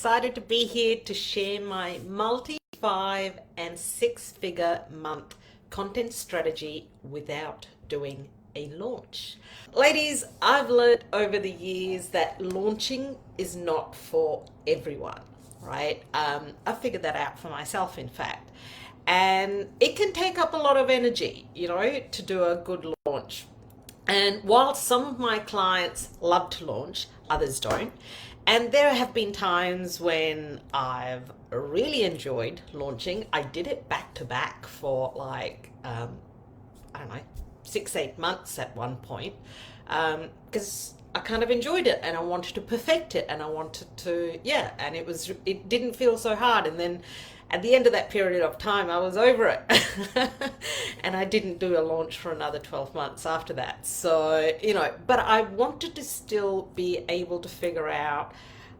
excited to be here to share my multi 5 and 6 figure month content strategy without doing a launch. Ladies, I've learned over the years that launching is not for everyone, right? I figured that out for myself, in fact. And it can take up a lot of energy, to do a good launch. And while some of my clients love to launch, others don't. And there have been times when I've really enjoyed launching. I did it back to back for I don't know, 6, 8 months at one point, because I kind of enjoyed it and I wanted to perfect it and I wanted to, and it didn't feel so hard. And then at the end of that period of time, I was over it. And I didn't do a launch for another 12 months after that. So, but I wanted to still be able to figure out,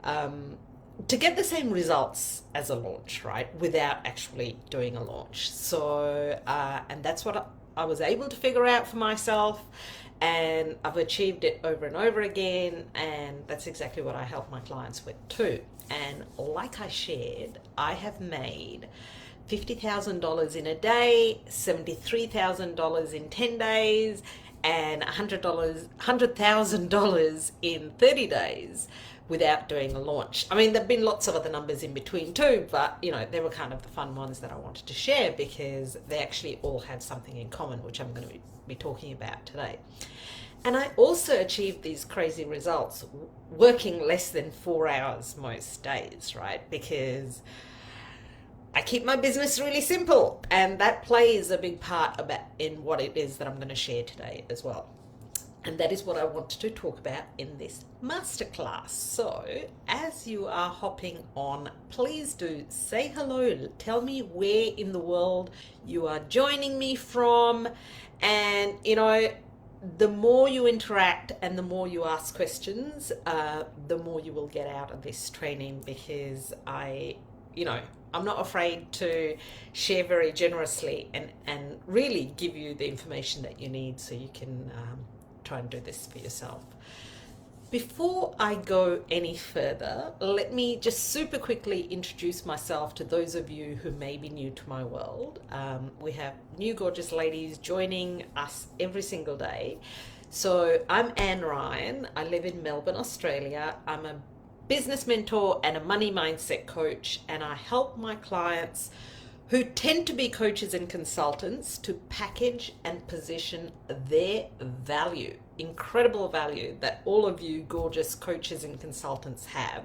to get the same results as a launch, right? Without actually doing a launch. So, and that's what I was able to figure out for myself. And I've achieved it over and over again. And that's exactly what I help my clients with too. And like I shared, I have made $50,000 in a day, $73,000 in 10 days, and $100,000 in 30 days without doing a launch. I mean, there've been lots of other numbers in between too, but they were kind of the fun ones that I wanted to share because they actually all have something in common, which I'm going to be talking about today. And I also achieved these crazy results working less than 4 hours most days, right? Because I keep my business really simple, and that plays a big part in what it is that I'm going to share today as well. And that is what I wanted to talk about in this masterclass. So as you are hopping on, please do say hello. Tell me where in the world you are joining me from. And, the more you interact and the more you ask questions, the more you will get out of this training, because I'm not afraid to share very generously and really give you the information that you need so you can try and do this for yourself. Before I go any further, let me just super quickly introduce myself to those of you who may be new to my world. We have new gorgeous ladies joining us every single day. So I'm Anne Ryan. I live in Melbourne, Australia. I'm a business mentor and a money mindset coach, and I help my clients who tend to be coaches and consultants to package and position their value, incredible value that all of you gorgeous coaches and consultants have,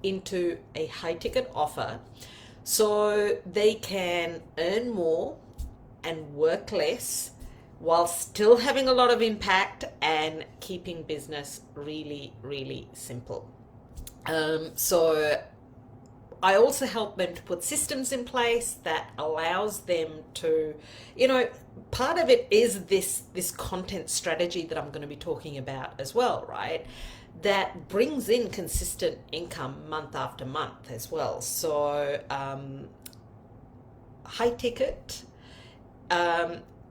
into a high ticket offer so they can earn more and work less while still having a lot of impact and keeping business really, really simple. So I also help them to put systems in place that allows them to, part of it is this content strategy that I'm going to be talking about as well, right? That brings in consistent income month after month as well. So high ticket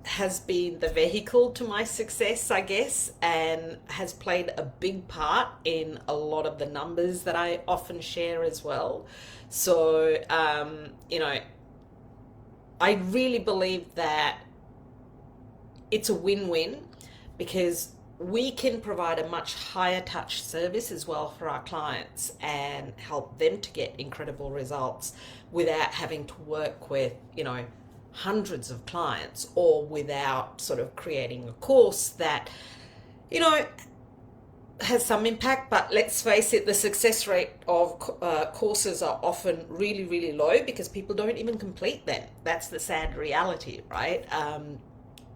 has been the vehicle to my success, I guess, and has played a big part in a lot of the numbers that I often share as well. So, I really believe that it's a win-win, because we can provide a much higher touch service as well for our clients and help them to get incredible results without having to work with, hundreds of clients, or without sort of creating a course that, has some impact. But let's face it, the success rate of courses are often really, really low because people don't even complete them. That's the sad reality, right?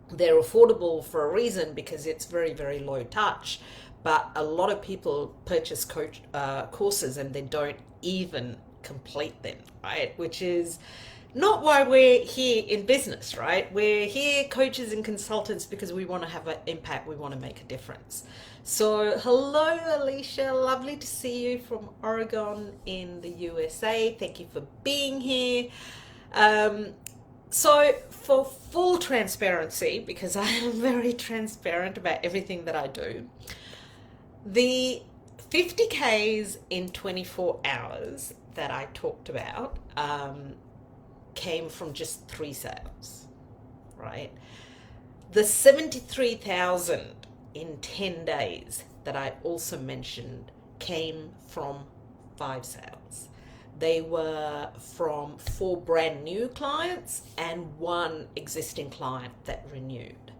They're affordable for a reason, because it's very, very low touch. But a lot of people purchase courses and they don't even complete them, right? Which is not why we're here in business, right? We're here coaches and consultants because we want to have an impact. We want to make a difference. So hello, Alicia. Lovely to see you from Oregon in the USA. Thank you for being here. So for full transparency, because I am very transparent about everything that I do, the 50Ks in 24 hours that I talked about came from just 3 sales, right? The 73,000 in 10 days that I also mentioned came from 5 sales. They were from 4 brand new clients and 1 existing client that renewed.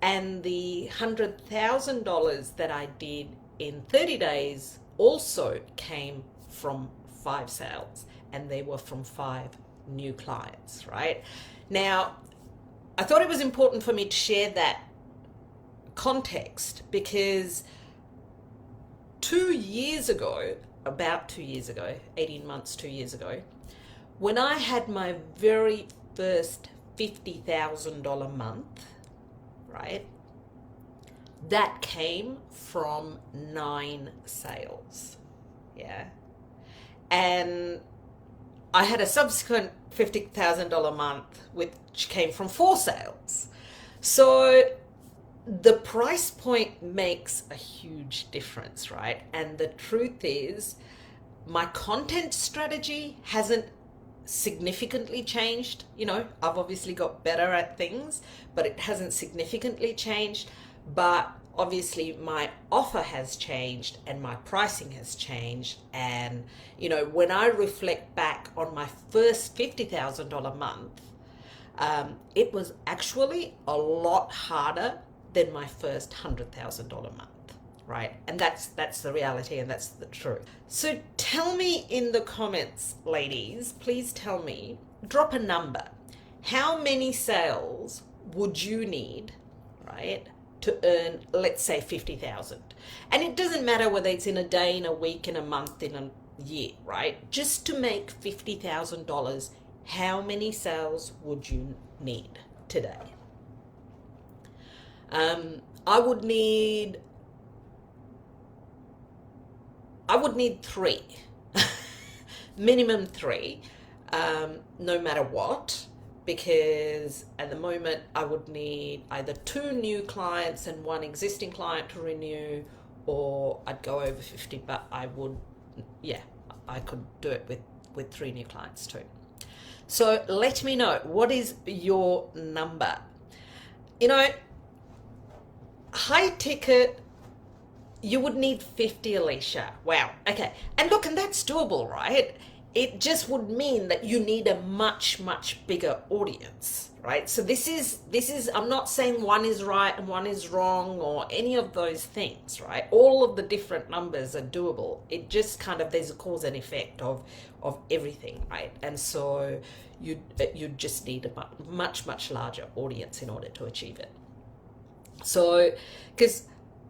And the $100,000 that I did in 30 days also came from 5 sales, and they were from 5 new clients, right? Now, I thought it was important for me to share that context because 2 years ago, about 2 years ago, 18 months, 2 years ago, when I had my very first $50,000 month, right, that came from 9 sales, yeah. And I had a subsequent $50,000 month which came from 4 sales. So the price point makes a huge difference, right? And the truth is, my content strategy hasn't significantly changed. You know, I've obviously got better at things, but it hasn't significantly changed. But obviously my offer has changed and my pricing has changed. And, you know, when I reflect back on my first $50,000 month, it was actually a lot harder than my first $100,000 month, right? And that's the reality and that's the truth. So tell me in the comments, ladies, please tell me, drop a number. How many sales would you need, right, to earn, let's say, 50,000? And it doesn't matter whether it's in a day, in a week, in a month, in a year, right? Just to make $50,000, how many sales would you need today? I would need 3, minimum 3, no matter what, because at the moment I would need either 2 new clients and 1 existing client to renew, or I'd go over 50, but I could do it with 3 new clients too. So let me know, what is your number? You know, high ticket, you would need 50, Alicia. Wow. Okay. And look, and that's doable, right? It just would mean that you need a much, much bigger audience, right? So this is, I'm not saying one is right and one is wrong or any of those things, right? All of the different numbers are doable. It just kind of, there's a cause and effect of everything, right? And so you just need a much, much larger audience in order to achieve it. So, because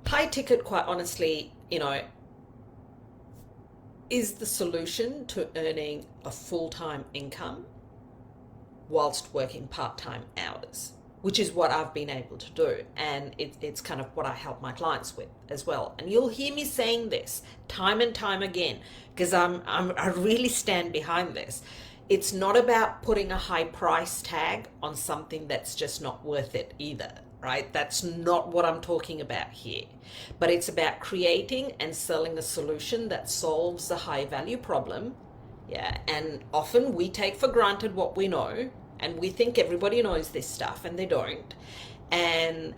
high ticket, quite honestly, you know, is the solution to earning a full-time income whilst working part-time hours, which is what I've been able to do. And it's kind of what I help my clients with as well. And you'll hear me saying this time and time again, because I really stand behind this. It's not about putting a high price tag on something that's just not worth it either, right? That's not what I'm talking about here. But it's about creating and selling a solution that solves the high value problem. Yeah, and often we take for granted what we know, and we think everybody knows this stuff, and they don't. And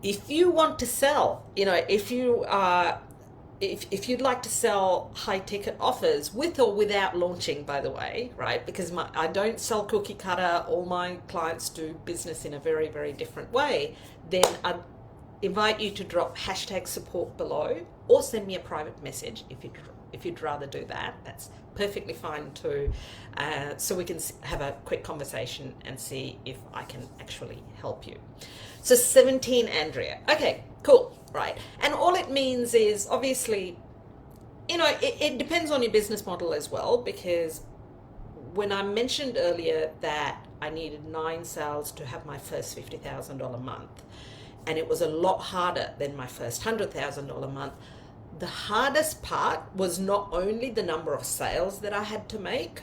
if you want to sell, you know, if you'd like to sell high ticket offers with or without launching, by the way, right? Because I don't sell cookie cutter. All my clients do business in a very, very different way. Then I'd invite you to drop #support below, or send me a private message if you'd rather do that. That's perfectly fine too. So we can have a quick conversation and see if I can actually help you. So 17, Andrea. Okay, cool. Right. And all it means is, obviously, you know, it depends on your business model as well, because when I mentioned earlier that I needed 9 sales to have my first $50,000 month, and it was a lot harder than my first $100,000 month, the hardest part was not only the number of sales that I had to make,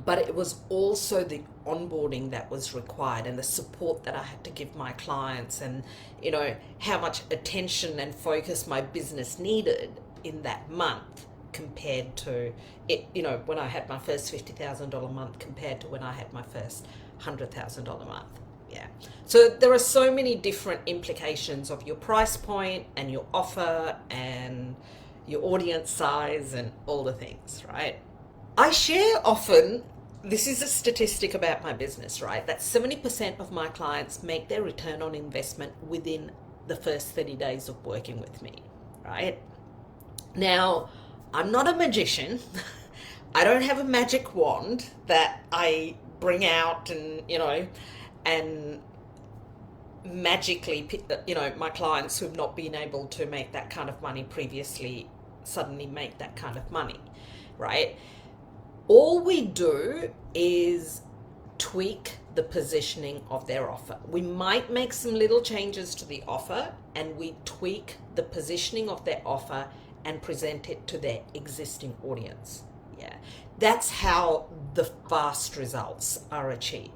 but it was also the onboarding that was required and the support that I had to give my clients, and, you know, how much attention and focus my business needed in that month compared to it, you know, when I had my first $50,000 month compared to when I had my first $100,000 month. Yeah. So there are so many different implications of your price point and your offer and your audience size and all the things, right? I share often, this is a statistic about my business, right? That 70% of my clients make their return on investment within the first 30 days of working with me, right? Now, I'm not a magician. I don't have a magic wand that I bring out and, you know, and magically, you know, my clients who've not been able to make that kind of money previously suddenly make that kind of money, right? All we do is tweak the positioning of their offer. We might make some little changes to the offer, and we tweak the positioning of their offer and present it to their existing audience. Yeah, that's how the fast results are achieved.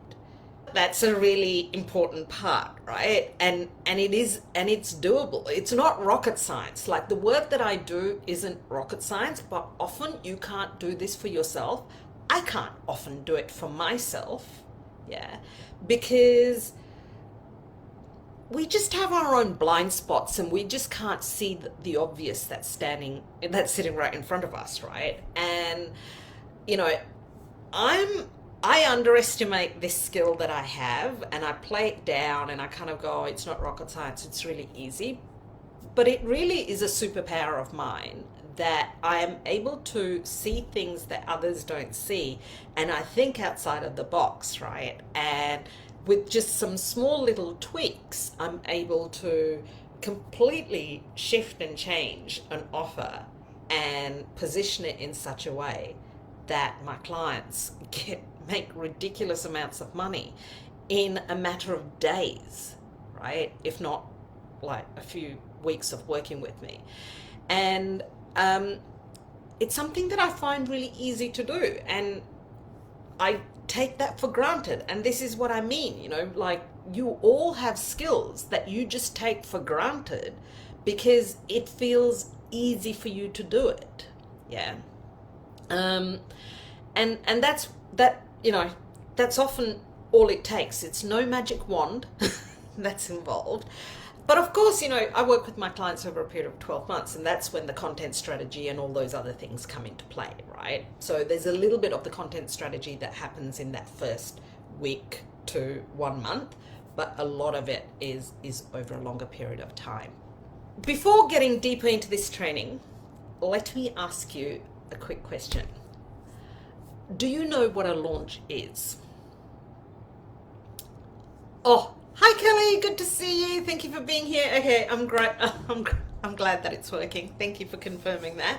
That's a really important part, right? And it's doable. It's not rocket science. Like, the work that I do isn't rocket science, but often you can't do this for yourself. I can't often do it for myself, yeah, because we just have our own blind spots and we just can't see the obvious that's sitting right in front of us, right? And, you know, I underestimate this skill that I have, and I play it down and I kind of go, oh, it's not rocket science, it's really easy. But it really is a superpower of mine, that I am able to see things that others don't see, and I think outside of the box, right? And with just some small little tweaks, I'm able to completely shift and change an offer and position it in such a way that my clients make ridiculous amounts of money in a matter of days, right? If not like a few weeks of working with me. And it's something that I find really easy to do, and I take that for granted. And this is what I mean, you know, like, you all have skills that you just take for granted because it feels easy for you to do it. Yeah. And that, you know, that's often all it takes. It's no magic wand that's involved. But of course, you know, I work with my clients over a period of 12 months, and that's when the content strategy and all those other things come into play, right? So there's a little bit of the content strategy that happens in that first week to 1 month, but a lot of it is over a longer period of time. Before getting deeper into this training, let me ask you a quick question. Do you know what a launch is? Oh, hi Kelly, good to see you. Thank you for being here. Okay, I'm great. I'm glad that it's working. Thank you for confirming that.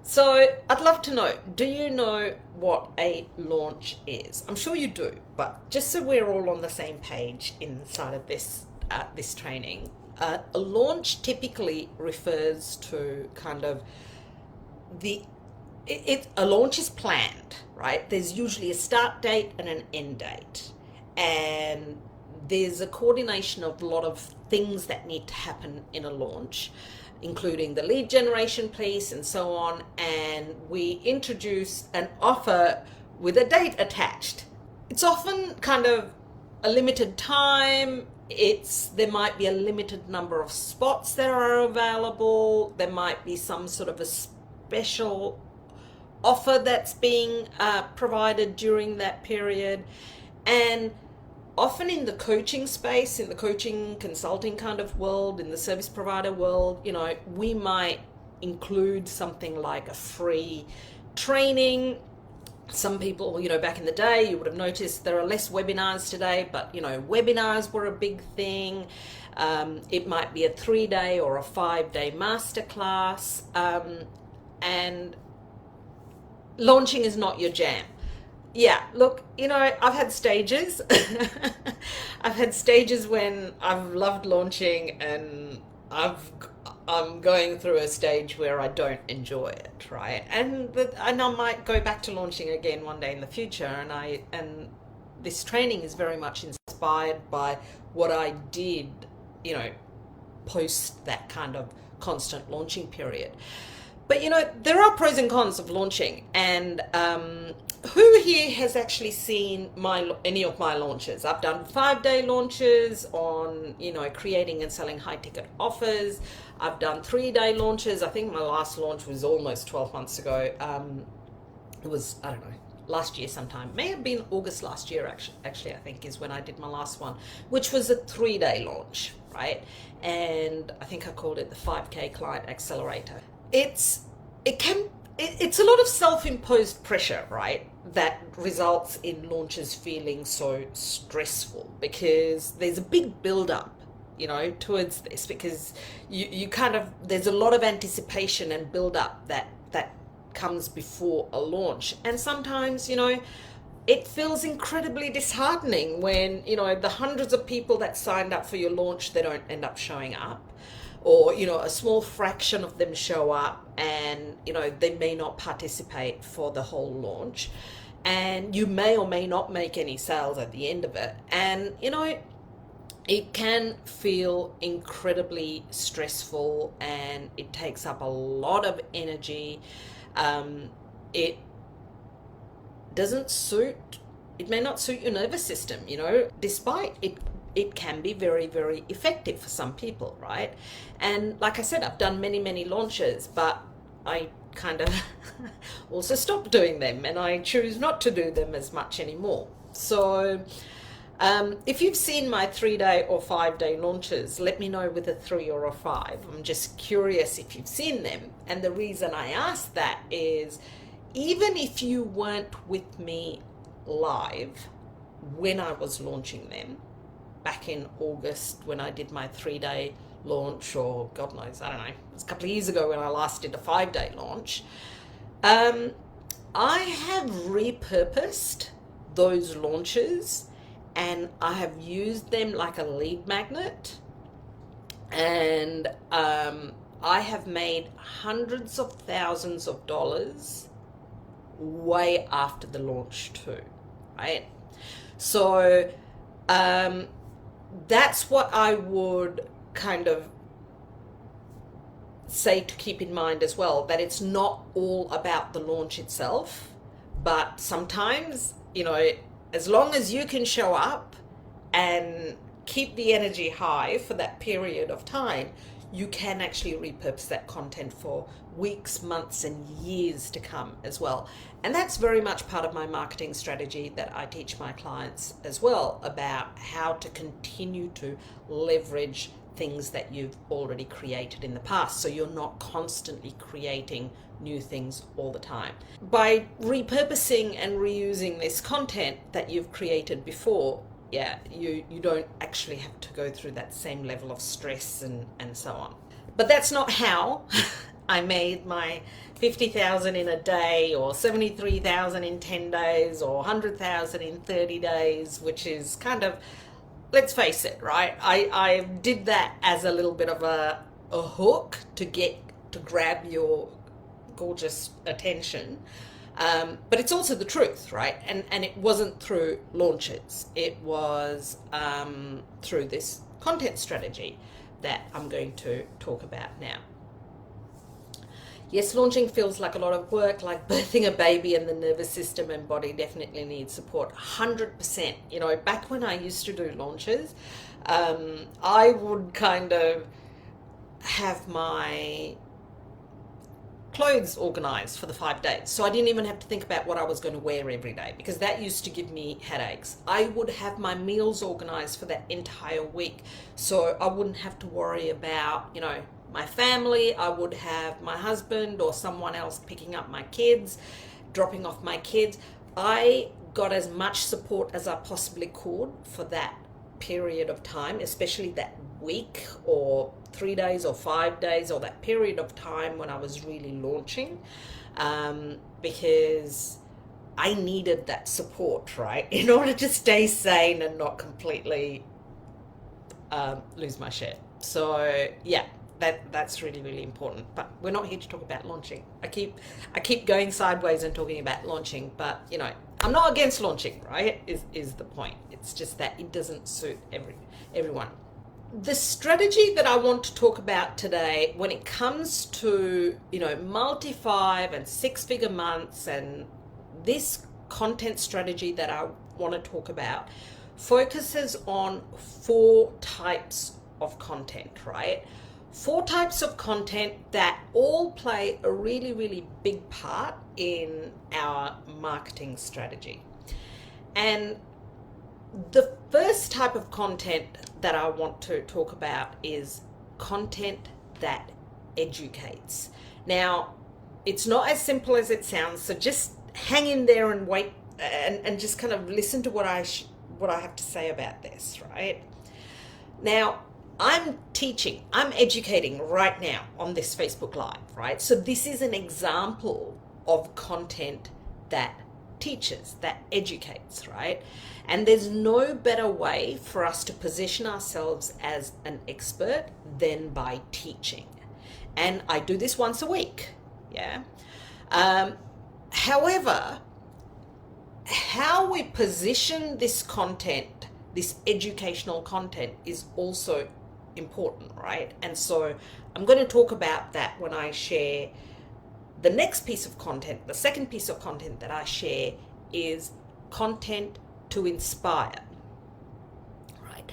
So I'd love to know, do you know what a launch is? I'm sure you do, but just so we're all on the same page inside of this training, a launch typically refers to kind of a launch is planned, right? There's usually a start date and an end date, and there's a coordination of a lot of things that need to happen in a launch, including the lead generation piece and so on. And we introduce an offer with a date attached. It's often kind of a limited time. There might be a limited number of spots that are available. There might be some sort of a special offer that's being provided during that period. And often in the coaching space, in the coaching consulting kind of world, in the service provider world, you know, we might include something like a free training. Some people, you know, back in the day, you would have noticed there are less webinars today, but, you know, webinars were a big thing. It might be a 3-day or a 5-day masterclass. And launching is not your jam. Yeah, look, you know, I've had stages. I've had stages when I've loved launching, and I'm going through a stage where I don't enjoy it, right? And I might go back to launching again one day in the future, and this training is very much inspired by what I did, you know, post that kind of constant launching period. But there are pros and cons of launching, and who here has actually seen any of my launches? I've done 5-day launches on creating and selling high ticket offers. I've done 3-day launches. I think my last launch was almost 12 months ago. It was, I don't know, last year sometime. May have been August last year, actually I think is when I did my last one, which was a 3-day launch, right? And I think I called it the 5K Client Accelerator. It's a lot of self-imposed pressure, right? That results in launches feeling so stressful because there's a big build-up, towards this, because you kind of, there's a lot of anticipation and build-up that comes before a launch. And sometimes, it feels incredibly disheartening when, the hundreds of people that signed up for your launch, they don't end up showing up. Or, a small fraction of them show up and, they may not participate for the whole launch. And you may or may not make any sales at the end of it. And, it can feel incredibly stressful and it takes up a lot of energy. It may not suit your nervous system, despite it can be very, very effective for some people, right? And like I said, I've done many, many launches, but I kind of also stopped doing them and I choose not to do them as much anymore. So if you've seen my 3-day or 5-day launches, let me know with a 3 or a 5. I'm just curious if you've seen them. And the reason I ask that is, even if you weren't with me live when I was launching them, back in August when I did my 3-day launch, or God knows, I don't know, it was a couple of years ago when I last did a 5-day launch, I have repurposed those launches and I have used them like a lead magnet, and I have made hundreds of thousands of dollars way after the launch too, right? So that's what I would kind of say to keep in mind as well, that it's not all about the launch itself, but sometimes, as long as you can show up and keep the energy high for that period of time, you can actually repurpose that content for weeks, months, and years to come as well. And that's very much part of my marketing strategy that I teach my clients as well, about how to continue to leverage things that you've already created in the past, so you're not constantly creating new things all the time. By repurposing and reusing this content that you've created before, you don't actually have to go through that same level of stress and so on. But that's not how I made my 50,000 in a day, or 73,000 in 10 days, or 100,000 in 30 days, which is kind of, let's face it, right? I did that as a little bit of a hook to grab your gorgeous attention. But it's also the truth, right? And it wasn't through launches. It was through this content strategy that I'm going to talk about now. Yes, launching feels like a lot of work, like birthing a baby, and the nervous system and body definitely need support. 100%. Back when I used to do launches, I would kind of have my clothes organized for the 5 days. So I didn't even have to think about what I was going to wear every day, because that used to give me headaches. I would have my meals organized for that entire week, so I wouldn't have to worry about, my family. I would have my husband or someone else picking up my kids, dropping off my kids. I got as much support as I possibly could for that period of time, especially that week or 3 days or 5 days, or that period of time when I was really launching, because I needed that support, right, in order to stay sane and not completely lose my shit. So that's really, really important. But we're not here to talk about launching. I keep going sideways and talking about launching, but I'm not against launching, right? Is the point. It's just that it doesn't suit everyone. the strategy that I want to talk about today when it comes to, multi 5 and 6-figure months, and this content strategy that I want to talk about focuses on 4 types of content, right? 4 types of content that all play a really, really big part in our marketing strategy. And the first type of content that I want to talk about is content that educates. Now, it's not as simple as it sounds, so just hang in there and wait and just kind of listen to what I have to say about this, right? Now, I'm teaching, I'm educating right now on this Facebook Live, right? So this is an example of content that teaches, that educates, right? And there's no better way for us to position ourselves as an expert than by teaching. And I do this once a week, yeah? However, how we position this content, this educational content, is also important, right? And so I'm going to talk about that when I share the next piece of content. The second piece of content that I share is content to inspire, right?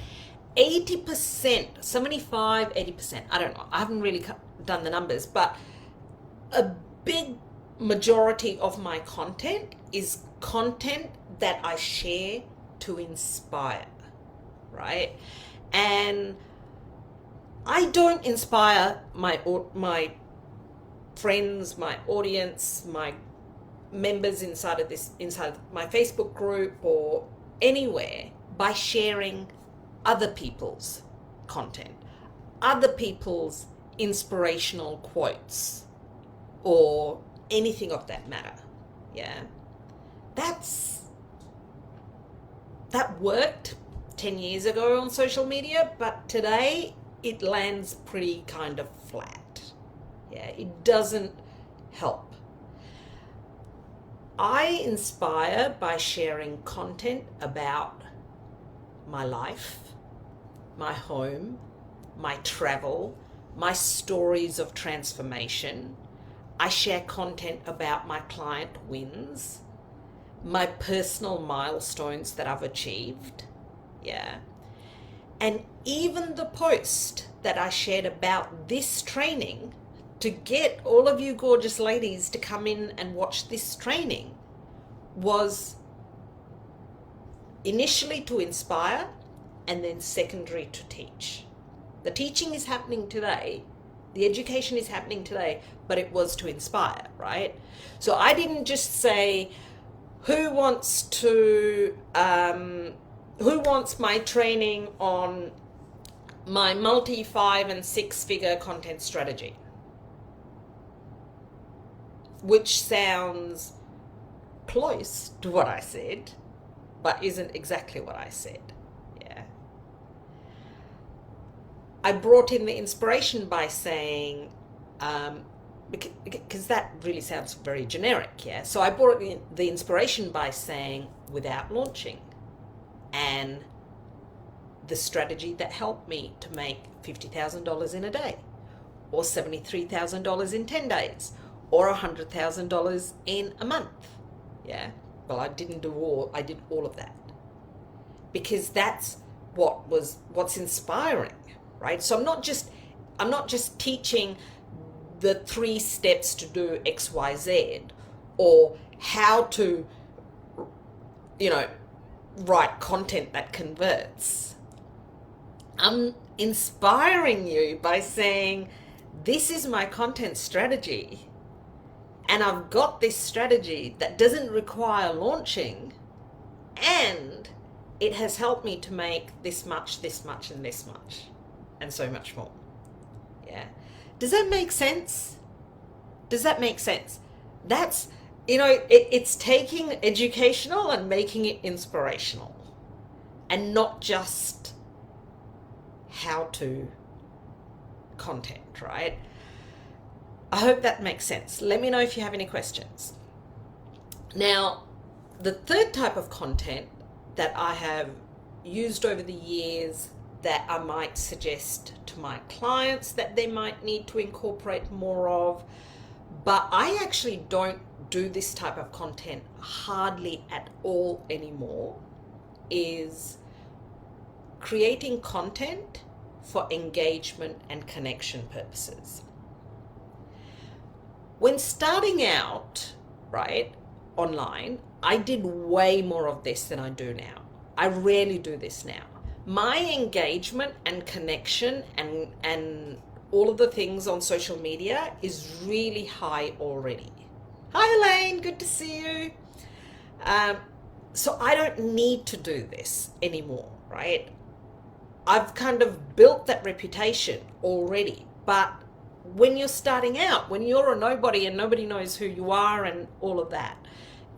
80%, 75, 80%, I don't know, I haven't really done the numbers, but a big majority of my content is content that I share to inspire, right? And I don't inspire my friends, my audience, my members inside of my Facebook group or anywhere by sharing other people's content, other people's inspirational quotes, or anything of that matter. Yeah, that worked 10 years ago on social media, but today it lands pretty kind of flat. Yeah, it doesn't help. I inspire by sharing content about my life, my home, my travel, my stories of transformation. I share content about my client wins, my personal milestones that I've achieved, yeah. And even the post that I shared about this training to get all of you gorgeous ladies to come in and watch this training was initially to inspire and then secondary to teach. The teaching is happening today, the education is happening today, but it was to inspire, right? So I didn't just say, who wants my training on my multi 5 and 6-figure content strategy? Which sounds close to what I said, but isn't exactly what I said. Yeah. I brought in the inspiration by saying, because that really sounds very generic, yeah? So I brought in the inspiration by saying, without launching, and the strategy that helped me to make $50,000 in a day, or $73,000 in 10 days, or $100,000 in a month. Yeah, well, I did all of that, because that's what's inspiring, right? So I'm not just teaching the 3 steps to do XYZ, or how to, write content that converts. I'm inspiring you by saying, this is my content strategy, and I've got this strategy that doesn't require launching, and it has helped me to make this much, and this much, and so much more. Yeah. Does that make sense? That's, it's taking educational and making it inspirational, and not just how-to content, right? I hope that makes sense. Let me know if you have any questions. Now, the third type of content that I have used over the years that I might suggest to my clients that they might need to incorporate more of. But I actually don't do this type of content hardly at all anymore, is creating content for engagement and connection purposes. When starting out, right, online, I did way more of this than I do now. I rarely do this now. My engagement and connection and all of the things on social media is really high already. Hi Elaine, good to see you. So I don't need to do this anymore, right? I've kind of built that reputation already. But when you're starting out, when you're a nobody and nobody knows who you are and all of that,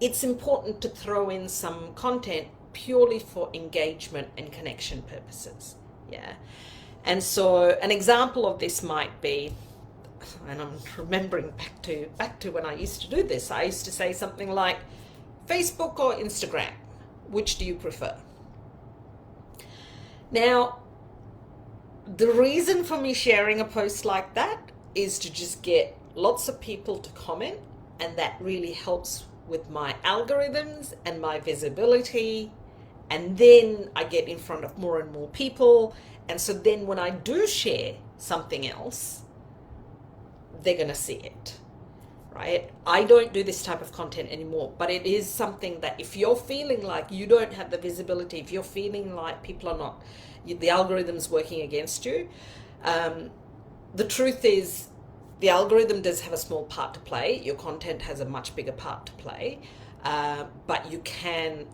it's important to throw in some content purely for engagement and connection purposes. Yeah. And so an example of this might be, and I'm remembering back to when I used to do this, I used to say something like, Facebook or Instagram, which do you prefer? Now, the reason for me sharing a post like that is to just get lots of people to comment, and that really helps with my algorithms and my visibility. And then I get in front of more and more people. And so then when I do share something else, they're going to see it, right? I don't do this type of content anymore, but it is something that if you're feeling like you don't have the visibility, if you're feeling like people are not, the algorithm's working against you, the truth is the algorithm does have a small part to play. Your content has a much bigger part to play, but you can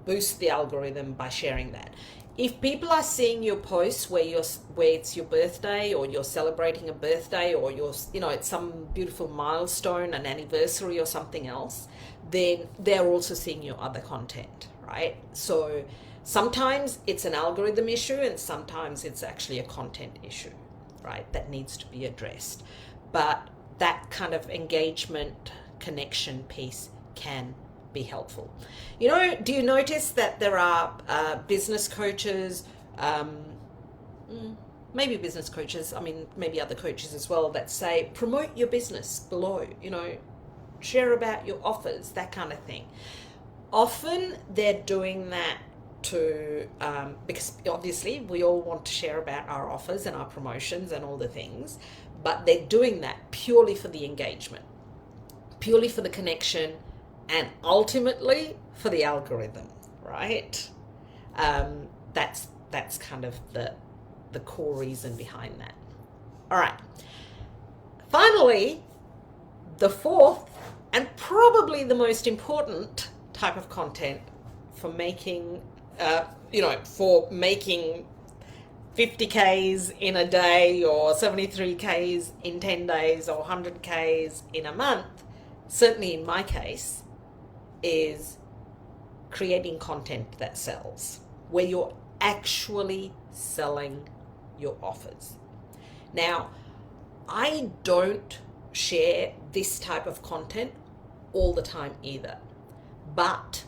boost the algorithm by sharing that. If people are seeing your posts where it's your birthday, or you're celebrating a birthday, or it's some beautiful milestone, an anniversary or something else, then they're also seeing your other content, right? So sometimes it's an algorithm issue and sometimes it's actually a content issue, right? That needs to be addressed. But that kind of engagement connection piece can be helpful. Do you notice that there are business coaches, maybe business coaches, maybe other coaches as well, that say promote your business below, share about your offers, that kind of thing. Often they're doing that to because obviously we all want to share about our offers and our promotions and all the things, but they're doing that purely for the engagement, purely for the connection, and ultimately for the algorithm, right? That's kind of the core reason behind that. All right. Finally, the fourth and probably the most important type of content for making, for making 50Ks in a day, or 73Ks in 10 days, or 100Ks in a month, certainly in my case, is creating content that sells, where you're actually selling your offers. Now, I don't share this type of content all the time either, but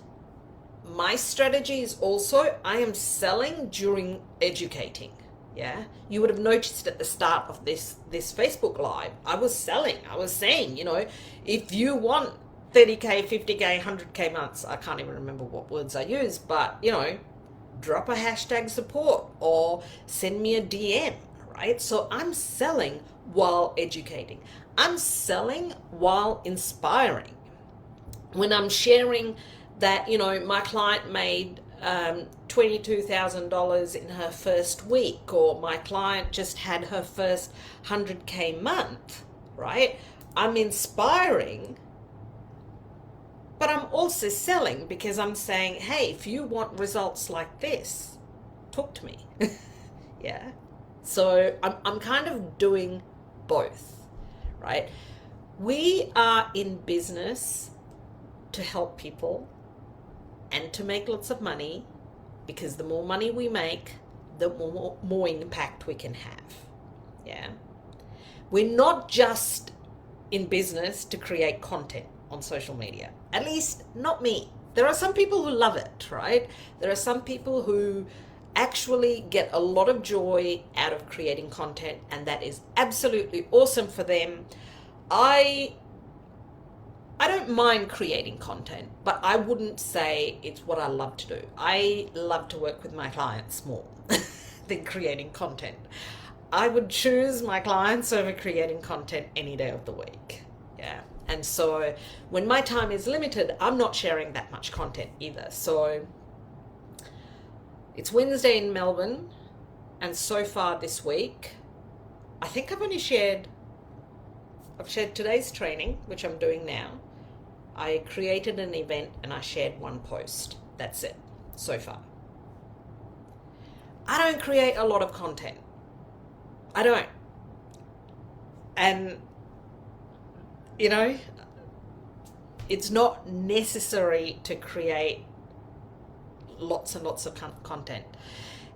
my strategy is also I am selling during educating. Yeah, you would have noticed at the start of this Facebook Live, I was selling. I was saying, if you want 30K, 50K, 100K months, I can't even remember what words I used, but, drop a hashtag support or send me a DM, right? So I'm selling while educating. I'm selling while inspiring. When I'm sharing that, my client made $22,000 in her first week, or my client just had her first 100K month, right? I'm inspiring, but I'm also selling, because I'm saying, hey, if you want results like this, talk to me. Yeah. So I'm kind of doing both, right? We are in business to help people and to make lots of money, because the more money we make, the more impact we can have. Yeah. We're not just in business to create content on social media. At least not me. There are some people who love it, right? There are some people who actually get a lot of joy out of creating content, and that is absolutely awesome for them. I don't mind creating content, but I wouldn't say it's what I love to do. I love to work with my clients more than creating content. I would choose my clients over creating content any day of the week. Yeah. And so when my time is limited, I'm not sharing that much content either. So it's Wednesday in Melbourne, and so far this week, I think I've shared today's training, which I'm doing now. I created an event and I shared one post. That's it so far. I don't create a lot of content. I don't. And, it's not necessary to create lots and lots of content.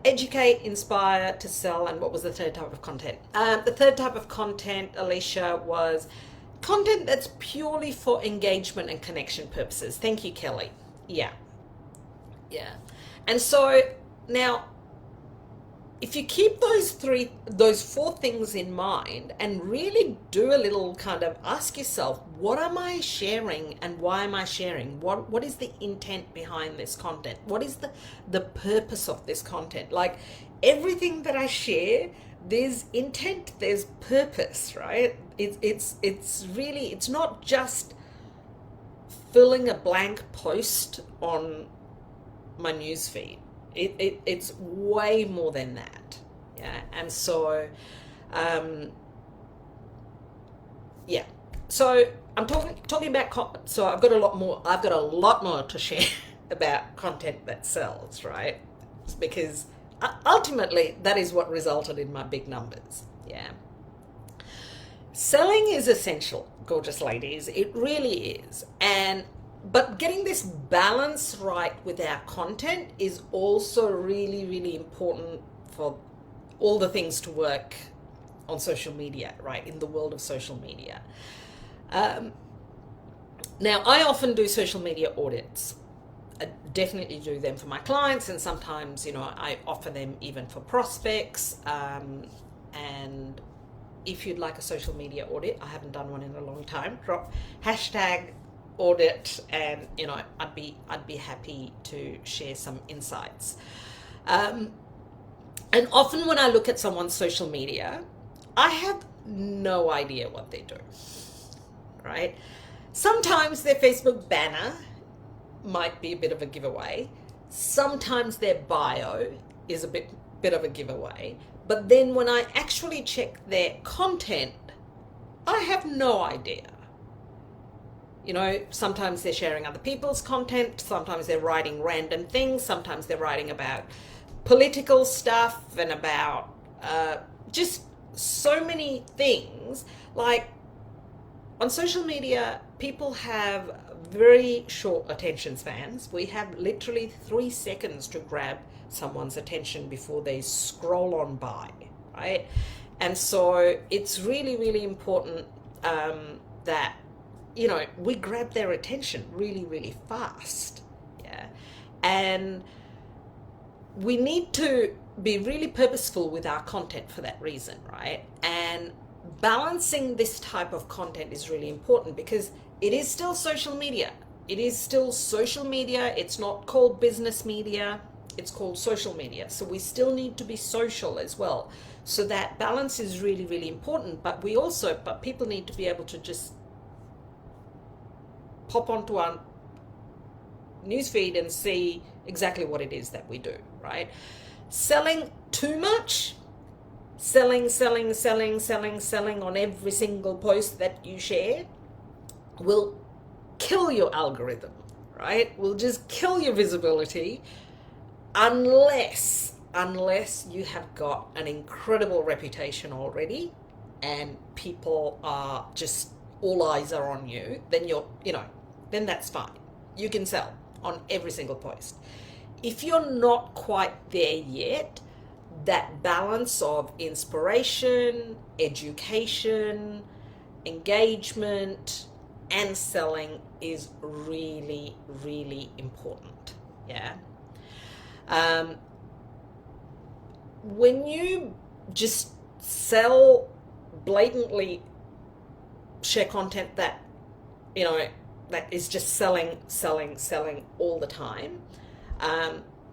Educate, inspire, to sell, and what was the third type of content? The third type of content, Alicia, was content that's purely for engagement and connection purposes. Thank you, Kelly. Yeah. And so now, if you keep those four things in mind and really do a little kind of ask yourself, what am I sharing and why am I sharing? What is the intent behind this content? What is the purpose of this content? Like everything that I share, there's intent, there's purpose, right? It's really, it's not just filling a blank post on my newsfeed. It's way more than that. Yeah. And so so I'm talking about so I've got a lot more to share about content that sells, right? Because ultimately that is what resulted in my big numbers. Yeah. Selling is essential, gorgeous ladies. It really is. But getting this balance right with our content is also really, really important for all the things to work on social media, right? In the world of social media. Now, I often do social media audits. I definitely do them for my clients, and sometimes, I offer them even for prospects. And if you'd like a social media audit, I haven't done one in a long time. Drop hashtag audit, and I'd be happy to share some insights. And often when I look at someone's social media, I have no idea what they do, right? Sometimes their Facebook banner might be a bit of a giveaway. Sometimes their bio is a bit of a giveaway. But then when I actually check their content, I have no idea. Sometimes they're sharing other people's content, sometimes they're writing random things, sometimes they're writing about political stuff and about just so many things. Like on social media, people have very short attention spans. We have literally 3 seconds to grab someone's attention before they scroll on by, right? And so it's really, really important that we grab their attention really, really fast. Yeah. And we need to be really purposeful with our content for that reason, right? And balancing this type of content is really important because it is still social media. It is still social media. It's not called business media. It's called social media. So we still need to be social as well. So that balance is really, really important. But people need to be able to just pop onto our newsfeed and see exactly what it is that we do, right? Selling too much, selling on every single post that you share will kill your algorithm, right? Will just kill your visibility unless you have got an incredible reputation already and people are just, all eyes are on you, then then that's fine. You can sell on every single post. If you're not quite there yet, that balance of inspiration, education, engagement, and selling is really, really important. Yeah. when you just sell, blatantly share content that, you know, that is just selling all the time,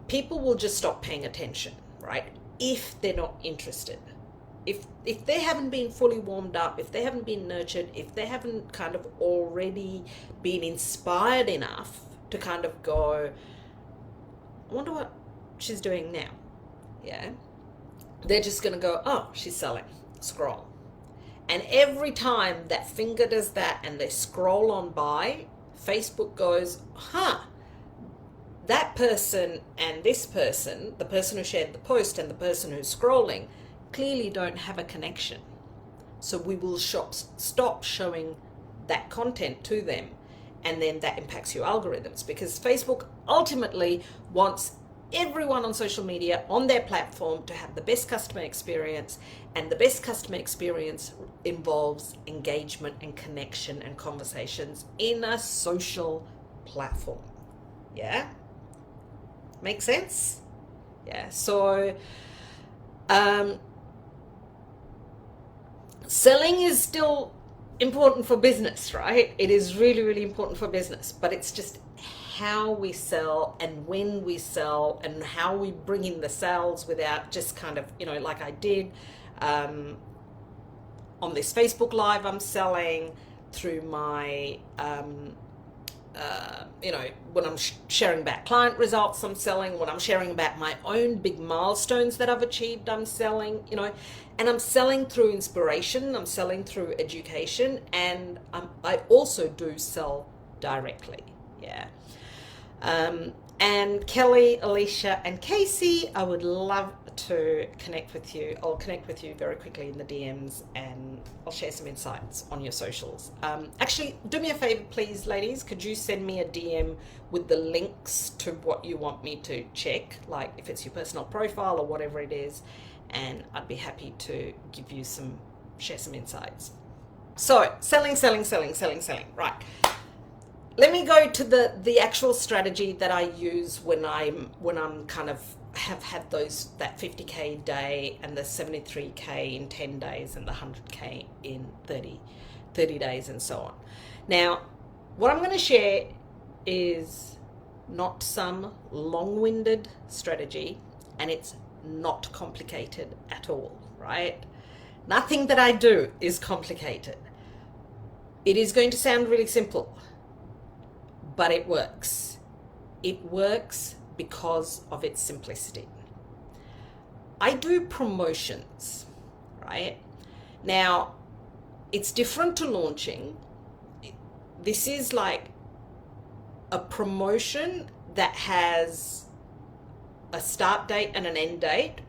people will just stop paying attention, right? If they're not interested. If they haven't been fully warmed up, if they haven't been nurtured, if they haven't kind of already been inspired enough to kind of go, I wonder what she's doing now. Yeah. They're just going to go, oh, she's selling. Scroll. And every time that finger does that and they scroll on by, Facebook goes, that person and this person, the person who shared the post and the person who's scrolling, clearly don't have a connection. So we will stop showing that content to them, and then that impacts your algorithms, because Facebook ultimately wants everyone on social media, on their platform, to have the best customer experience, and the best customer experience involves engagement and connection and conversations in a social platform. Yeah? Make sense? Yeah. So selling is still important for business, right? It is really, really important for business, but it's just how we sell and when we sell and how we bring in the sales without just kind of, you know, like I did on this Facebook Live, I'm selling through my, you know, when I'm sharing about client results, I'm selling. When I'm sharing about my own big milestones that I've achieved, I'm selling, you know, and I'm selling through inspiration, I'm selling through education, and I also do sell directly. Yeah. And Kelly, Alicia, and Casey, I would love to connect with you. I'll connect with you very quickly in the DMs, and I'll share some insights on your socials. Actually, do me a favor, please, ladies. Could you send me a DM with the links to what you want me to check, like if it's your personal profile or whatever it is, and I'd be happy to give you share some insights. So, selling. Right. Let me go to the actual strategy that I use when I'm kind of have had that 50K day and the 73K in 10 days and the 100K in 30 days and so on. Now, what I'm going to share is not some long-winded strategy, and it's not complicated at all, right? Nothing that I do is complicated. It is going to sound really simple, but it works. It works because of its simplicity. I do promotions, right? Now, it's different to launching. This is like a promotion that has a start date and an end date,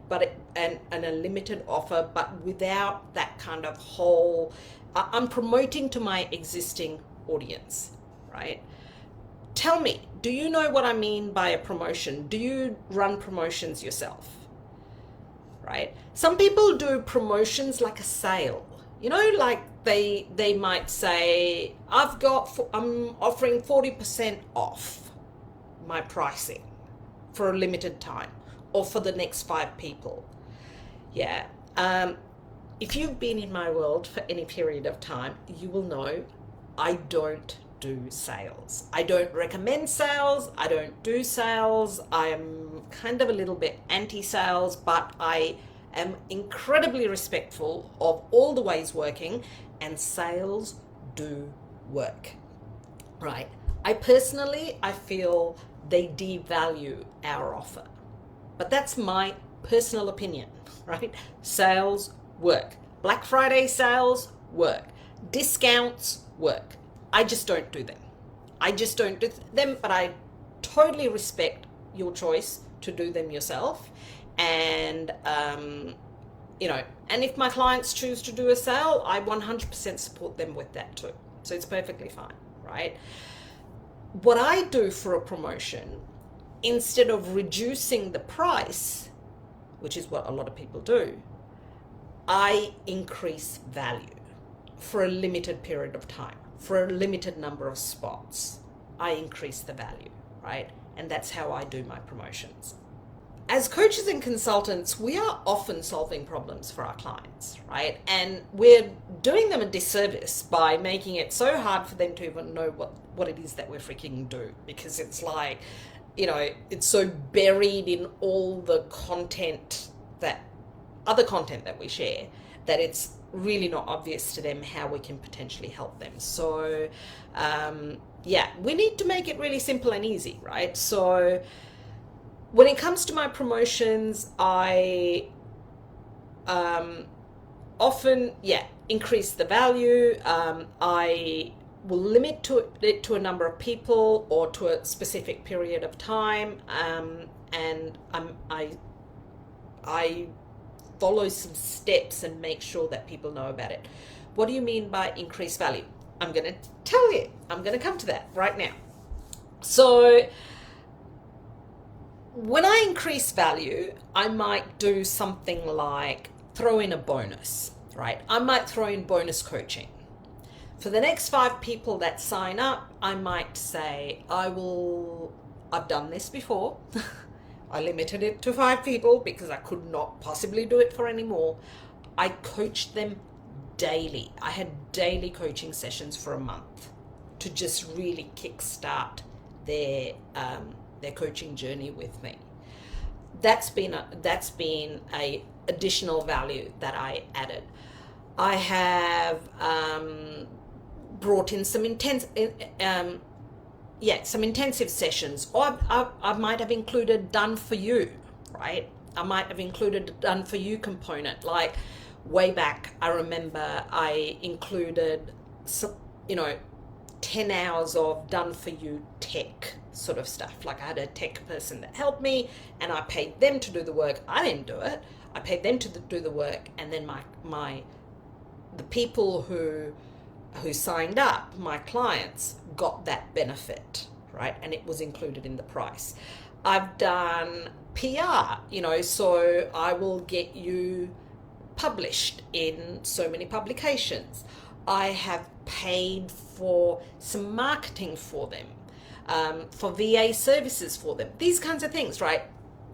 and a limited offer, but without that kind of whole, I'm promoting to my existing audience, right? Tell me, do you know what I mean by a promotion? Do you run promotions yourself? Right? Some people do promotions like a sale. You know, like they might say, I'm offering 40% off my pricing for a limited time or for the next 5 people. Yeah. If you've been in my world for any period of time, you will know I don't do sales. I don't recommend sales. I don't do sales. I am kind of a little bit anti-sales, but I am incredibly respectful of all the ways working, and sales do work, right? I feel they devalue our offer, but that's my personal opinion, right? Sales work. Black Friday sales work. Discounts work. I just don't do them. But I totally respect your choice to do them yourself. And, you know, and if my clients choose to do a sale, I 100% support them with that too. So it's perfectly fine, right? What I do for a promotion, instead of reducing the price, which is what a lot of people do, I increase value for a limited period of time. For a limited number of spots, I increase the value, right? And that's how I do my promotions. as coaches and consultants, we are often solving problems for our clients, right? And we're doing them a disservice by making it so hard for them to even know what it is that we're freaking do, because it's like, it's so buried in all the other content that we share, that it's really not obvious to them how we can potentially help them. So, we need to make it really simple and easy, right? So, when it comes to my promotions, I often, increase the value. I will limit it to a number of people or to a specific period of time, and I follow some steps and make sure that people know about it. What do you mean by increased value? I'm going to tell you. I'm going to come to that right now. So, when I increase value, I might do something like throw in a bonus, right? I might throw in bonus coaching. For the next 5 people that sign up, I might say, I've done this before. I limited it to 5 people because I could not possibly do it for any more. I coached them daily. I had daily coaching sessions for a month to just really kickstart their coaching journey with me. That's been a additional value that I added. I have brought in some intensive sessions, or I might have included done for you, right? I might have included a done for you component. Like way back, I remember I included some, 10 hours of done for you tech sort of stuff. Like I had a tech person that helped me and I paid them to do the work. I didn't do it. I paid them to do the work, and then the people who signed up, my clients, got that benefit, right? And it was included in the price. I've done PR, so I will get you published in so many publications. I have paid for some marketing for them, for VA services for them, these kinds of things, right?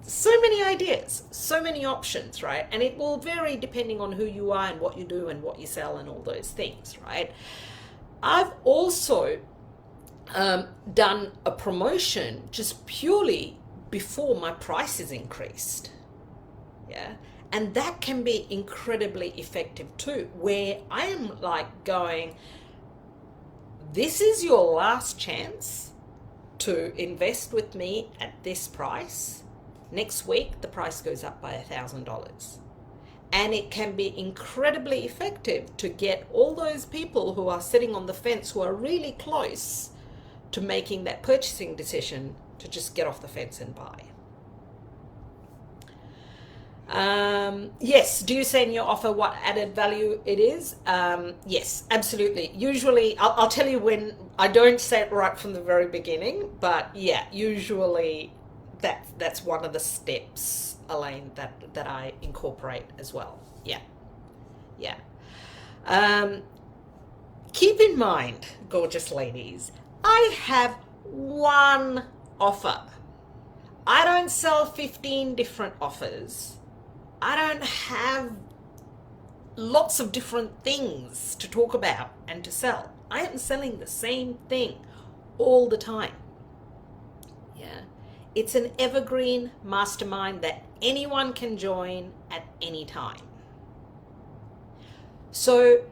So many ideas, so many options, right? And it will vary depending on who you are and what you do and what you sell and all those things, right? I've also done a promotion just purely before my price is increased. Yeah. And that can be incredibly effective too, where I am like going, this is your last chance to invest with me at this price. Next week, the price goes up by $1,000. And it can be incredibly effective to get all those people who are sitting on the fence, who are really close to making that purchasing decision, to just get off the fence and buy. Yes, do you say in your offer what added value it is? Yes, absolutely. Usually, I'll tell you when I don't say it right from the very beginning, but yeah, usually that's one of the steps, Elaine, that I incorporate as well. Yeah. Keep in mind, gorgeous ladies, I have one offer. I don't sell 15 different offers. I don't have lots of different things to talk about and to sell. I am selling the same thing all the time. Yeah. It's an evergreen mastermind that anyone can join at any time. So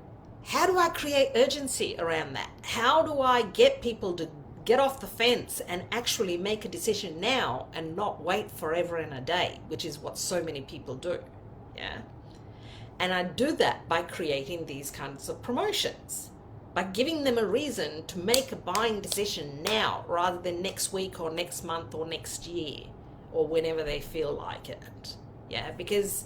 how do I create urgency around that? How do I get people to get off the fence and actually make a decision now and not wait forever and a day, which is what so many people do? Yeah. And I do that by creating these kinds of promotions, by giving them a reason to make a buying decision now rather than next week or next month or next year or whenever they feel like it. Yeah, because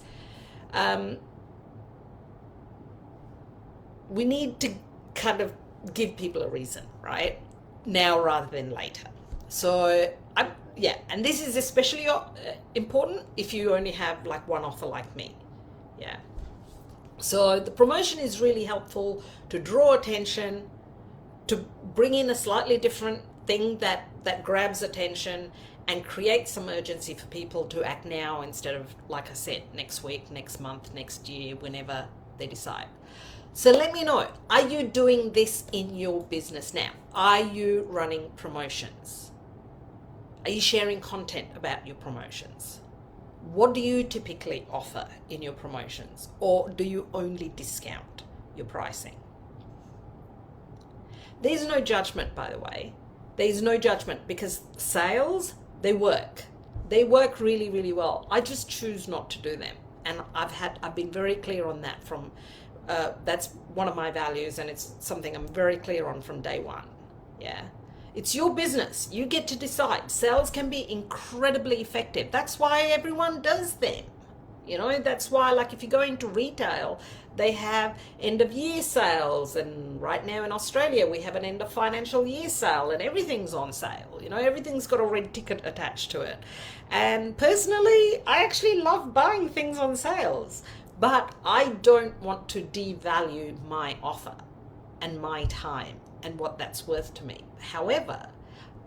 we need to kind of give people a reason, right? Now rather than later. So and this is especially important if you only have like one offer like me. Yeah. So the promotion is really helpful to draw attention, to bring in a slightly different thing that grabs attention, and create some urgency for people to act now instead of, like I said, next week, next month, next year, whenever they decide. So let me know, are you doing this in your business now? Are you running promotions? Are you sharing content about your promotions? What do you typically offer in your promotions? Or do you only discount your pricing? There's no judgment, by the way. There's no judgment, because sales, they work. They work really, really well. I just choose not to do them. And I've been very clear on that from, that's one of my values, and it's something I'm very clear on from day one. Yeah. It's your business. You get to decide. Sales can be incredibly effective. That's why everyone does them. You know, that's why, like, if you go into retail, they have end of year sales, and right now in Australia we have an end of financial year sale, and everything's on sale. You know, everything's got a red ticket attached to it. And personally, I actually love buying things on sales, but I don't want to devalue my offer and my time and what that's worth to me. However,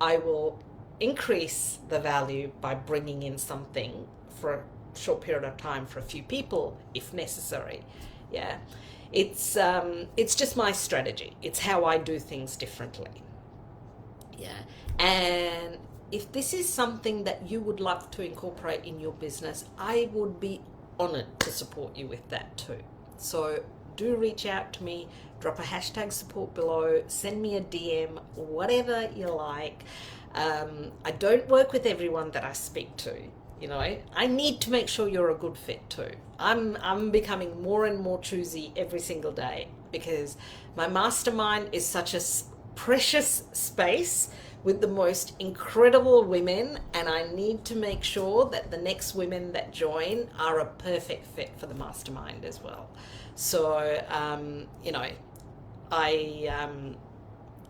I will increase the value by bringing in something for a short period of time for a few people if necessary. Yeah, it's just my strategy. It's how I do things differently. Yeah, and if this is something that you would love to incorporate in your business, I would be honored to support you with that too. So do reach out to me, drop a hashtag support below, send me a DM, whatever you like. I don't work with everyone that I speak to. You know, I need to make sure you're a good fit too. I'm becoming more and more choosy every single day, because my mastermind is such a precious space with the most incredible women, and I need to make sure that the next women that join are a perfect fit for the mastermind as well. So, you know,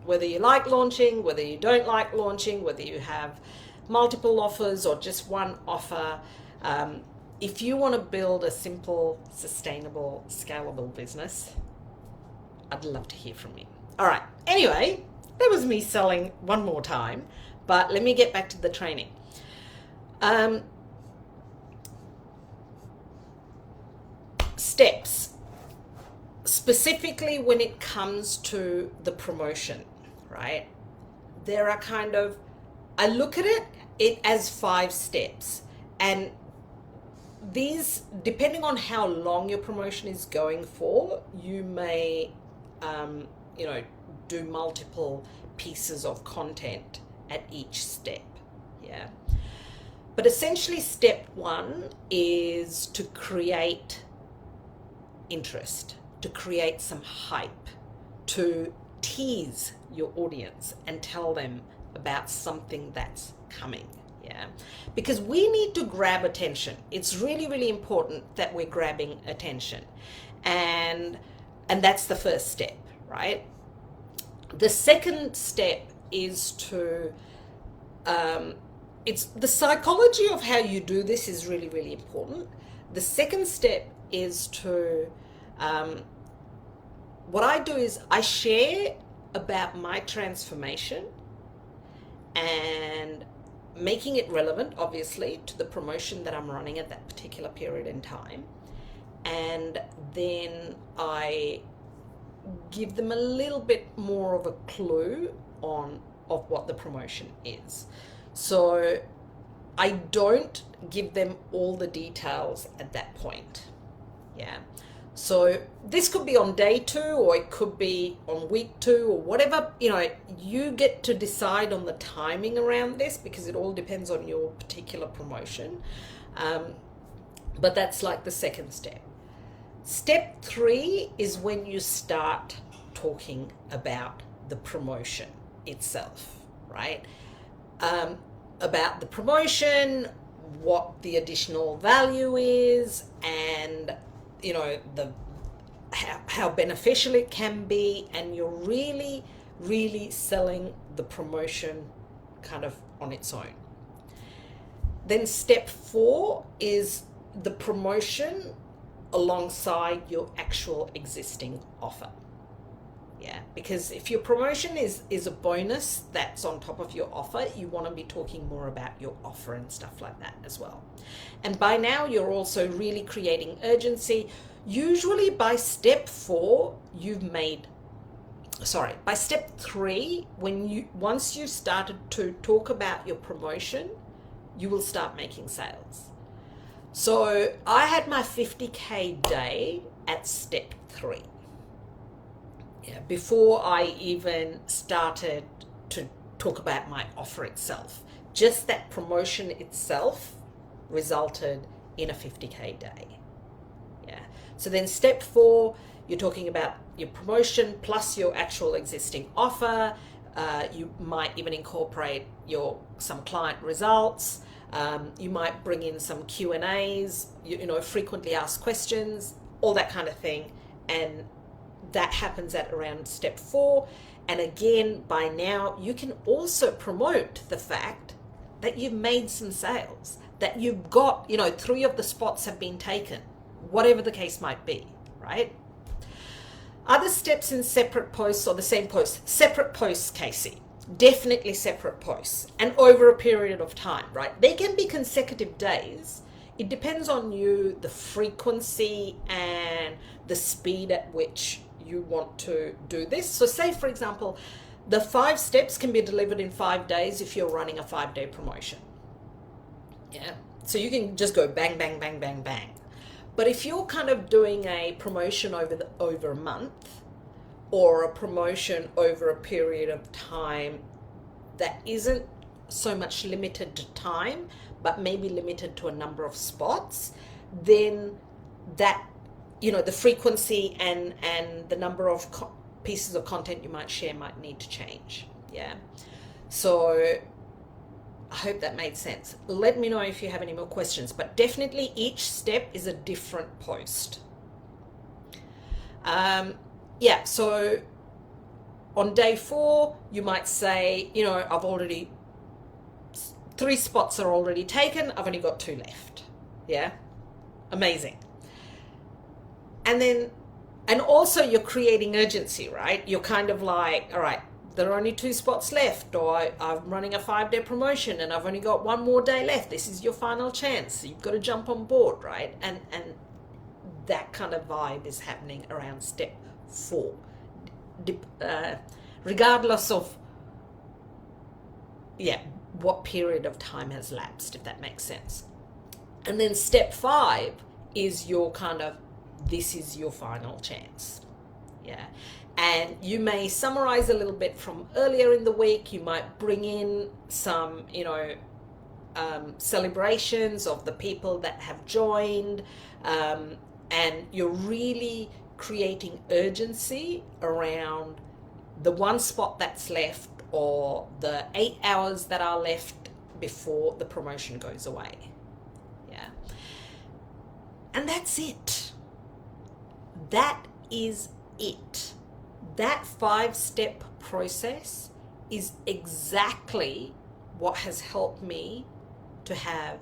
whether you like launching, whether you don't like launching, whether you have multiple offers or just one offer, if you want to build a simple, sustainable, scalable business, I'd love to hear from you. All right. Anyway, that was me selling one more time, but let me get back to the training. Steps, specifically when it comes to the promotion, right? There are kind of, I look at it as 5 steps, and these, depending on how long your promotion is going for, you may, you know, do multiple pieces of content at each step. Yeah. But essentially, step 1 is to create interest, to create some hype, to tease your audience and tell them about something that's coming. Yeah, because we need to grab attention. It's really, really important that we're grabbing attention, and that's the first step, right? The second step is to it's the psychology of how you do this is really, really important. The second step is to what I do is I share about my transformation and making it relevant, obviously, to the promotion that I'm running at that particular period in time. And then I give them a little bit more of a clue of what the promotion is. So I don't give them all the details at that point. Yeah. So this could be on day 2, or it could be on week 2, or whatever. You know, you get to decide on the timing around this, because it all depends on your particular promotion. But that's like the second step. Step 3 is when you start talking about the promotion itself, right? About the promotion, what the additional value is, and you know, how beneficial it can be, and you're really, really selling the promotion kind of on its own. Then step 4 is the promotion alongside your actual existing offer. Yeah, because if your promotion is a bonus that's on top of your offer, you want to be talking more about your offer and stuff like that as well. And by now, you're also really creating urgency. Usually by step 4, by step 3, once you started to talk about your promotion, you will start making sales. So I had my 50K day at step 3. Yeah, before I even started to talk about my offer itself. Just that promotion itself resulted in a 50K day. Yeah. So then step 4, you're talking about your promotion plus your actual existing offer. You might even incorporate some client results. You might bring in some Q&As, frequently asked questions, all that kind of thing. And that happens at around step 4. And again, by now, you can also promote the fact that you've made some sales, that you've got, 3 of the spots have been taken, whatever the case might be, right? Other steps in separate posts or the same post, separate posts, Casey, definitely separate posts and over a period of time, right? They can be consecutive days. It depends on you, the frequency and the speed at which you want to do this. So say, for example, the 5 steps can be delivered in 5 days if you're running a 5-day promotion. Yeah. So you can just go bang, bang, bang, bang, bang. But if you're kind of doing a promotion over a month or a promotion over a period of time that isn't so much limited to time, but maybe limited to a number of spots, then that, the frequency and the number of pieces of content you might share might need to change. Yeah. So I hope that made sense. Let me know if you have any more questions, but definitely each step is a different post. Yeah, so on day 4, you might say, I've already, 3 spots are already taken, I've only got 2 left. Yeah, amazing. And also you're creating urgency, right? You're kind of like, all right, there are only 2 spots left, or I'm running a 5-day promotion and I've only got 1 more day left. This is your final chance. You've got to jump on board, right? And that kind of vibe is happening around step 4, regardless of, what period of time has lapsed, if that makes sense. And then step 5 is your kind of, this is your final chance. Yeah. And you may summarize a little bit from earlier in the week. You might bring in some, celebrations of the people that have joined. And you're really creating urgency around the 1 spot that's left or the 8 hours that are left before the promotion goes away. Yeah. And that's it. That is it. That 5-step process is exactly what has helped me to have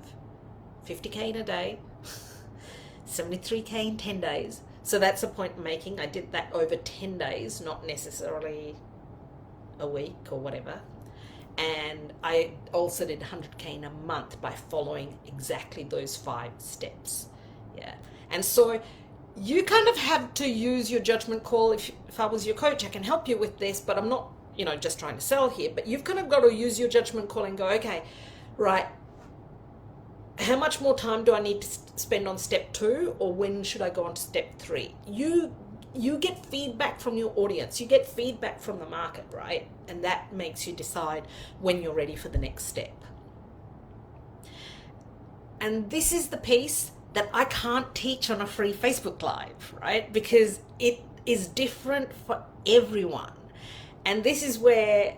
50K in a day, 73K in 10 days. So that's a point I'm making. I did that over 10 days, not necessarily a week or whatever. And I also did 100K in a month by following exactly those 5 steps. Yeah. And so you kind of have to use your judgment call. If I was your coach, I can help you with this, but I'm not, just trying to sell here. But you've kind of got to use your judgment call and go, okay, right, how much more time do I need to spend on step 2, or when should I go on to step 3? You get feedback from your audience. You get feedback from the market, right? And that makes you decide when you're ready for the next step. And this is the piece that I can't teach on a free Facebook Live, right? Because it is different for everyone. And this is where,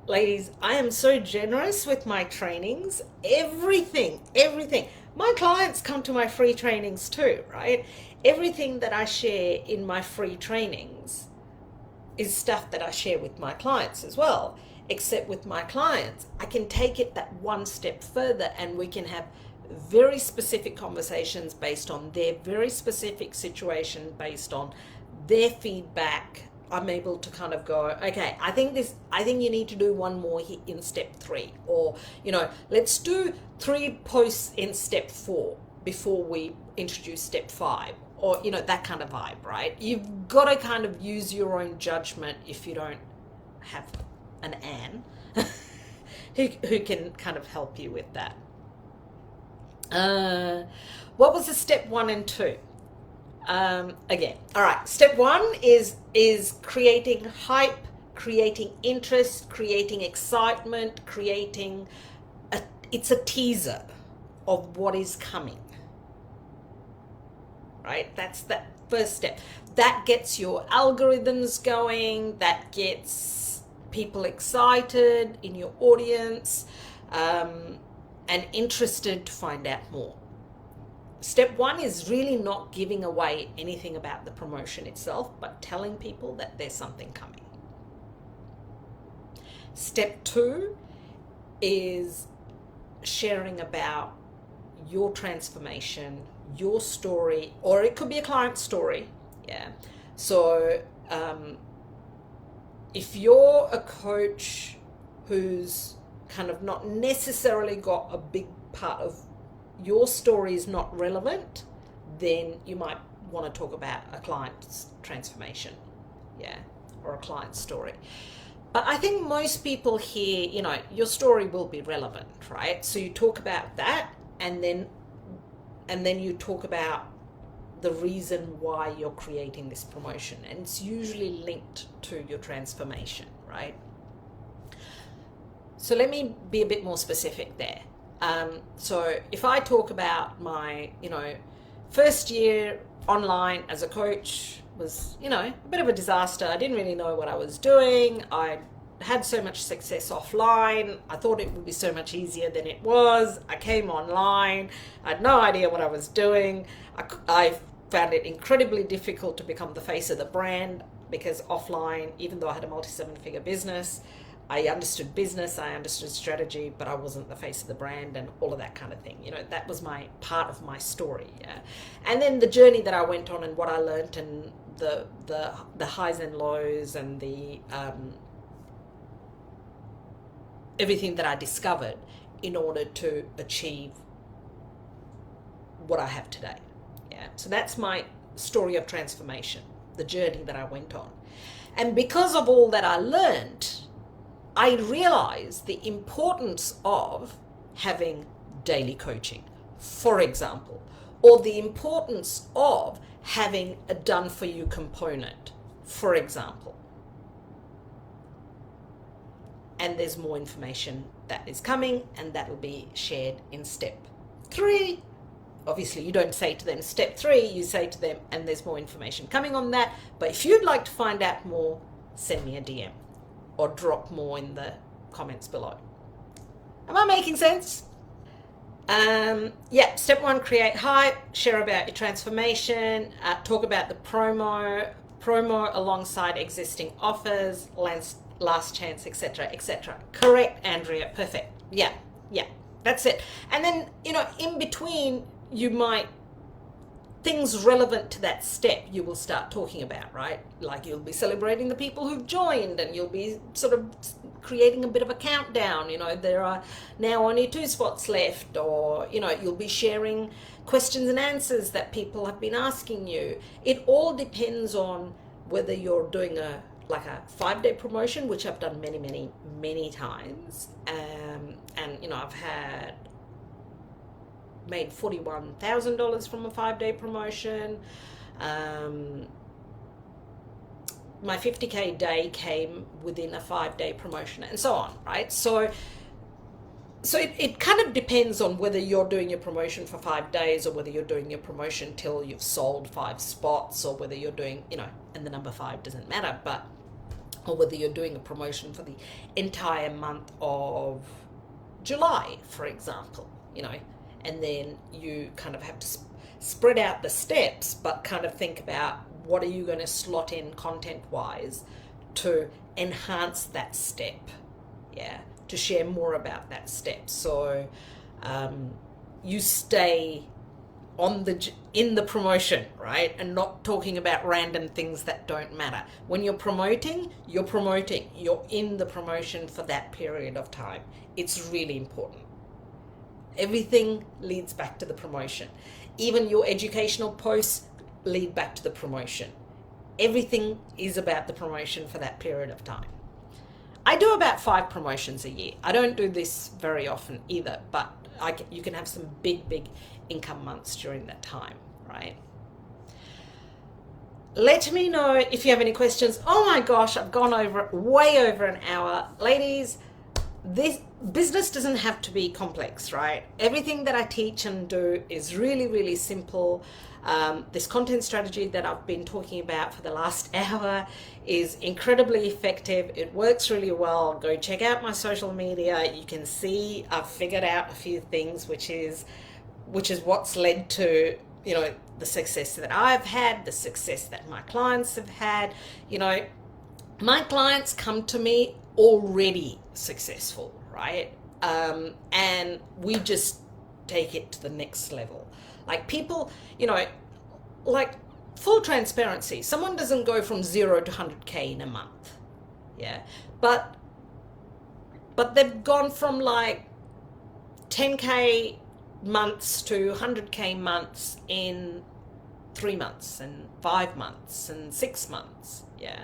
ladies, I am so generous with my trainings. Everything. My clients come to my free trainings too, right? Everything that I share in my free trainings is stuff that I share with my clients as well. Except with my clients, I can take it that 1 step further, and we can have very specific conversations based on their very specific situation, based on their feedback I'm able to kind of go, okay, I think you need to do one more in step 3, or, let's do 3 posts in step 4 before we introduce step 5, or, that kind of vibe, right? You've got to kind of use your own judgment if you don't have an Anne who can kind of help you with that. What was the step 1 and 2? Again, all right, step 1 is creating hype, creating interest, creating excitement, it's a teaser of what is coming, right? That's that first step. That gets your algorithms going, that gets people excited in your audience, and interested to find out more. Step 1 is really not giving away anything about the promotion itself, but telling people that there's something coming. Step 2 is sharing about your transformation, your story, or it could be a client story. Yeah. So if you're a coach who's kind of not necessarily got a big part of your story is not relevant, then you might want to talk about a client's transformation, or a client's story. But I think most people here, your story will be relevant, right? So you talk about that, and then you talk about the reason why you're creating this promotion, and it's usually linked to your transformation, right? So let me be a bit more specific there. So if I talk about my, first year online as a coach was, a bit of a disaster. I didn't really know what I was doing. I had so much success offline. I thought it would be so much easier than it was. I came online. I had no idea what I was doing. I found it incredibly difficult to become the face of the brand, because offline, even though I had a multi-7-figure business, I understood business, I understood strategy, but I wasn't the face of the brand and all of that kind of thing. That was my part of my story. Yeah. And then the journey that I went on and what I learned, and the highs and lows, and the everything that I discovered in order to achieve what I have today. Yeah. So that's my story of transformation, the journey that I went on. And because of all that I learned, I realized the importance of having daily coaching, for example, or the importance of having a done-for-you component, for example. And there's more information that is coming, and that will be shared in step 3. Obviously, you don't say to them step 3, you say to them, and there's more information coming on that. But if you'd like to find out more, send me a DM. Or drop more in the comments below. Am I making sense? Step 1, create hype, share about your transformation, talk about the promo alongside existing offers, last chance, etc., etc. Correct, Andrea, perfect. Yeah, that's it. And then, in between, you might, things relevant to that step you will start talking about, right? Like you'll be celebrating the people who've joined, and you'll be sort of creating a bit of a countdown. There are now only 2 spots left, or, you'll be sharing questions and answers that people have been asking you. It all depends on whether you're doing a 5-day promotion, which I've done many, many, many times. And, I've made $41,000 from a 5-day promotion. My 50K day came within a 5-day promotion, and so on, right? So it kind of depends on whether you're doing your promotion for 5 days, or whether you're doing your promotion till you've sold 5 spots, or whether you're doing, and the number 5 doesn't matter, or whether you're doing a promotion for the entire month of July, for example, and then you kind of have to spread out the steps, but kind of think about what are you going to slot in content-wise to enhance that step, to share more about that step. So you stay in the promotion, right? And not talking about random things that don't matter. When you're promoting, you're in the promotion for that period of time. It's really important. Everything leads back to the promotion. Even your educational posts lead back to the promotion. Everything is about the promotion for that period of time. I do about 5 promotions a year. I don't do this very often either, but you can have some big income months during that time, right? Let me know if you have any questions. Oh my gosh, I've gone way over an hour. Ladies, this business doesn't have to be complex, right? Everything that I teach and do is really simple. This content strategy that I've been talking about for the last hour is incredibly effective. It works really well. Go check out my social media. You can see I've figured out a few things, which is what's led to, you know, the success that I've had, the success that my clients have had. You know, my clients come to me already successful, right? And we just take it to the next level. Like people, you know, like full transparency, someone doesn't go from 0 to 100K in a month, yeah, but they've gone from like 10K months to 100K months in 3 months and 5 months and 6 months, yeah.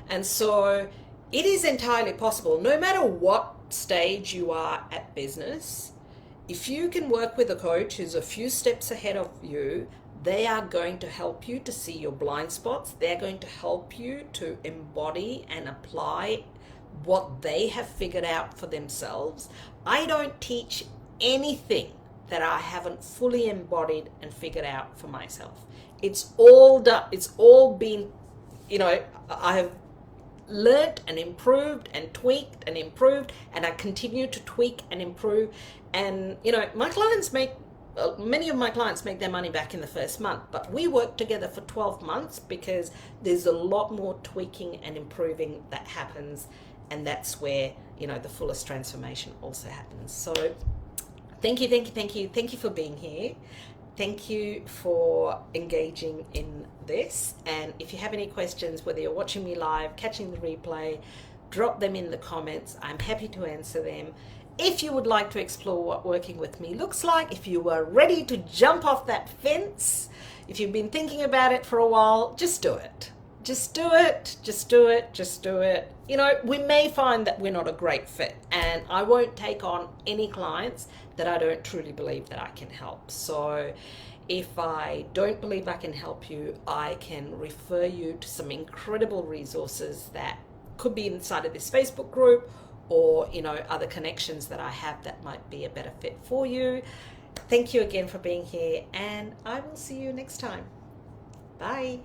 And so it is entirely possible, no matter what stage you are at business. If you can work with a coach who's a few steps ahead of you, they are going to help you to see your blind spots. They're going to help you to embody and apply what they have figured out for themselves. I don't teach anything that I haven't fully embodied and figured out for myself. It's all done. It's all been, you know, I have learnt and improved and tweaked and improved, and I continue to tweak and improve. And you know, my clients many of my clients make their money back in the first month, but we work together for 12 months because there's a lot more tweaking and improving that happens, and that's where, you know, the fullest transformation also happens. So thank you for being here. Thank you for engaging in this. And if you have any questions, whether you're watching me live, catching the replay, drop them in the comments. I'm happy to answer them. If you would like to explore what working with me looks like, if you are ready to jump off that fence, if you've been thinking about it for a while, just do it. Just do it. You know, we may find that we're not a great fit, and I won't take on any clients that I don't truly believe that I can help. So if I don't believe I can help you, I can refer you to some incredible resources that could be inside of this Facebook group, or, you know, other connections that I have that might be a better fit for you. Thank you again for being here, and I will see you next time. Bye.